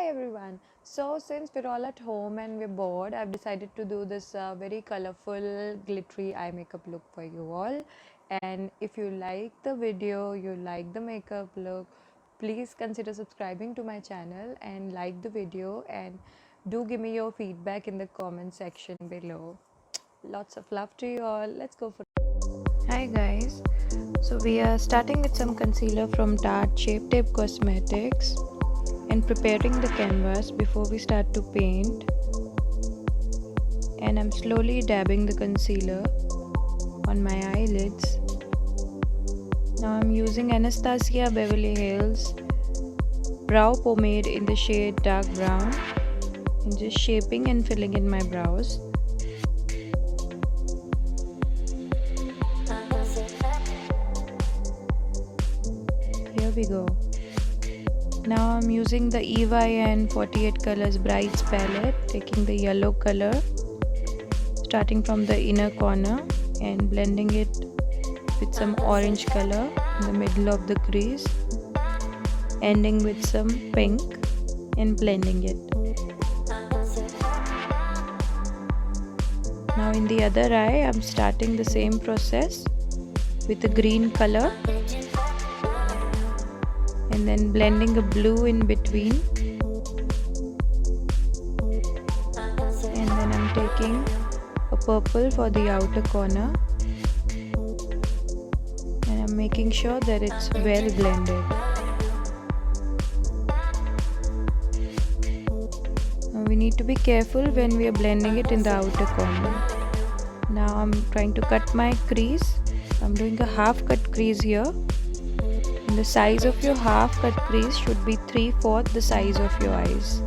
Hi everyone. So since we're all at home and we're bored, I've decided to do this very colorful glittery eye makeup look for you all. And if you like the video, you like the makeup look, please consider subscribing to my channel and like the video, and do give me your feedback in the comment section below. Lots of love to you all. Let's go for it. Hi guys. So we are starting with some concealer from Tarte Shape Tape Cosmetics and preparing the canvas before we start to paint. And I'm slowly dabbing the concealer on my eyelids. Now I'm using Anastasia Beverly Hills brow pomade in the shade dark brown and just shaping and filling in my brows. Here we go. Now I'm using the EYN 48 Colors Brights palette, taking the yellow color, starting from the inner corner and blending it with some orange color in the middle of the crease, ending with some pink and blending it. Now in the other eye, I'm starting the same process with a green color and then blending a blue in between, and then I'm taking a purple for the outer corner and I'm making sure that it's well blended. Now we need to be careful when we are blending it in the outer corner. Now I'm trying to cut my crease. I'm doing a half cut crease here. The size of your half cut crease should be 3/4 the size of your eyes.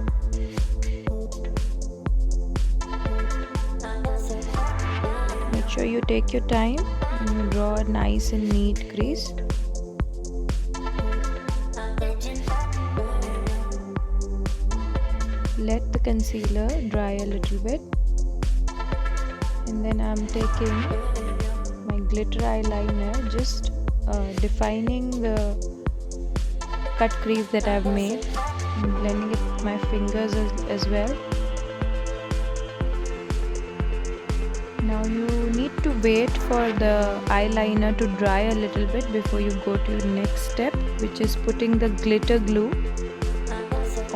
Make sure you take your time and you draw a nice and neat crease. Let the concealer dry a little bit, and then I'm taking my glitter eyeliner, just defining the cut crease that I've made and blending it with my fingers as well. Now you need to wait for the eyeliner to dry a little bit before you go to your next step, which is putting the glitter glue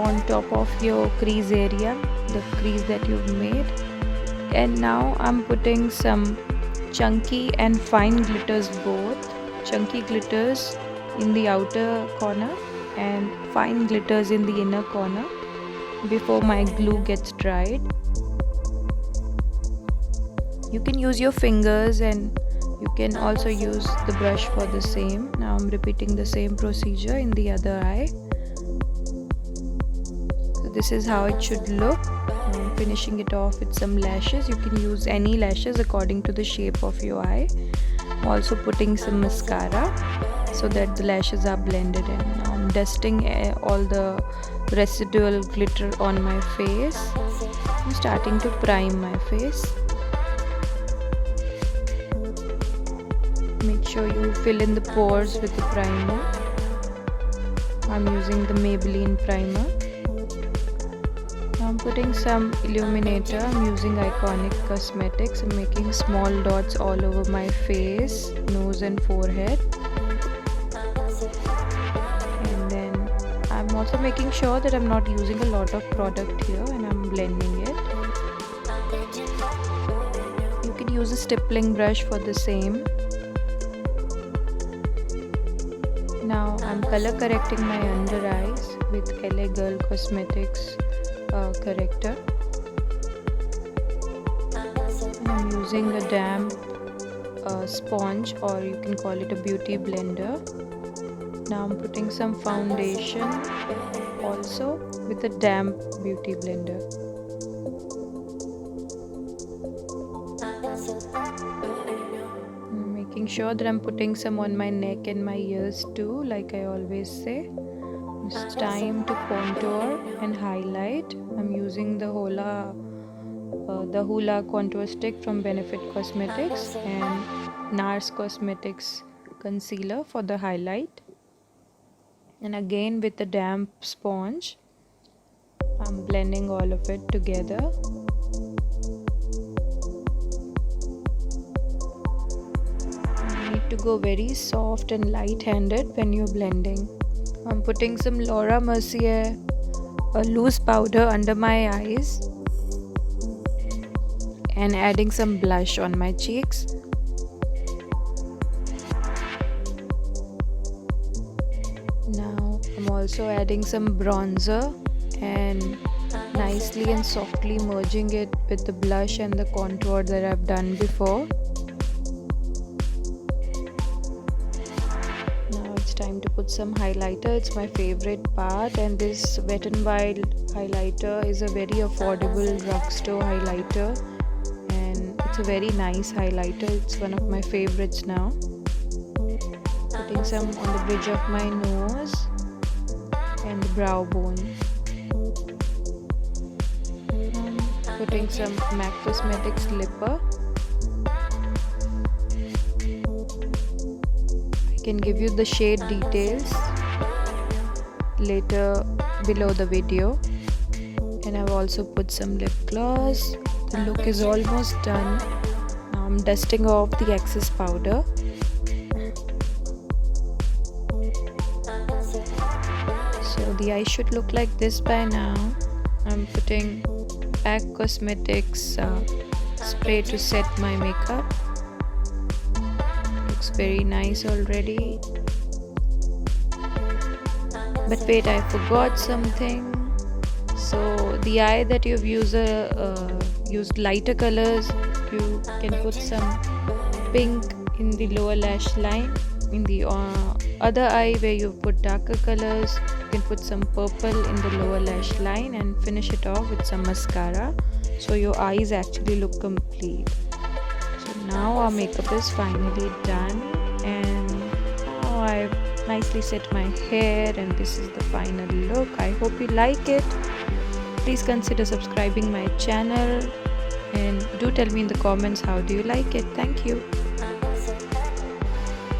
on top of your crease area, the crease that you've made. And now I'm putting some chunky and fine glitters both. Chunky glitters in the outer corner and fine glitters in the inner corner before my glue gets dried. You can use your fingers and you can also use the brush for the same. Now I'm repeating the same procedure in the other eye. So this is how it should look. I'm finishing it off with some lashes. You can use any lashes according to the shape of your eye. Also putting some mascara so that the lashes are blended in. Now I'm dusting all the residual glitter on my face. I'm starting to prime my face. Make sure you fill in the pores with the primer. I'm using the Maybelline primer. Now I'm putting some illuminator. I'm using Iconic Cosmetics. I'm making small dots all over my face, nose and forehead. And then I'm also making sure that I'm not using a lot of product here, and I'm blending it. You can use a stippling brush for the same. Now I'm color correcting my under eyes with LA Girl Cosmetics corrector. And I'm using a damp sponge, or you can call it a beauty blender. Now I'm putting some foundation also with a damp beauty blender. Making sure that I'm putting some on my neck and my ears too, like I always say. It's time to contour and highlight. I'm using the Hoola contour stick from Benefit Cosmetics and NARS Cosmetics concealer for the highlight. And again with a damp sponge, I'm blending all of it together. You need to go very soft and light-handed when you're blending. I'm putting some Laura Mercier, a loose powder under my eyes, and adding some blush on my cheeks. Now I'm also adding some bronzer and nicely and softly merging it with the blush and the contour that I've done before. Now it's time to put some highlighter. It's my favorite part, and this Wet n Wild highlighter is a very affordable drugstore highlighter, and it's a very nice highlighter. It's one of my favorites now. Putting some on the bridge of my nose and the brow bone. Putting some MAC Cosmetics lipper. I can give you the shade details later below the video. And I've also put some lip gloss. The look is almost done. Now I'm dusting off the excess powder. So the eye should look like this by now. I'm putting MAC Cosmetics spray to set my makeup. Looks very nice already. But wait, I forgot something. So the eye that you've used lighter colors, you can put some pink in the lower lash line. In the other eye where you put darker colors, you can put some purple in the lower lash line and finish it off with some mascara, so your eyes actually look complete. So now our makeup is finally done, and now I've nicely set my hair, and this is the final look. I hope you like it. Please consider subscribing my channel, and do tell me in the comments how do you like it. Thank you.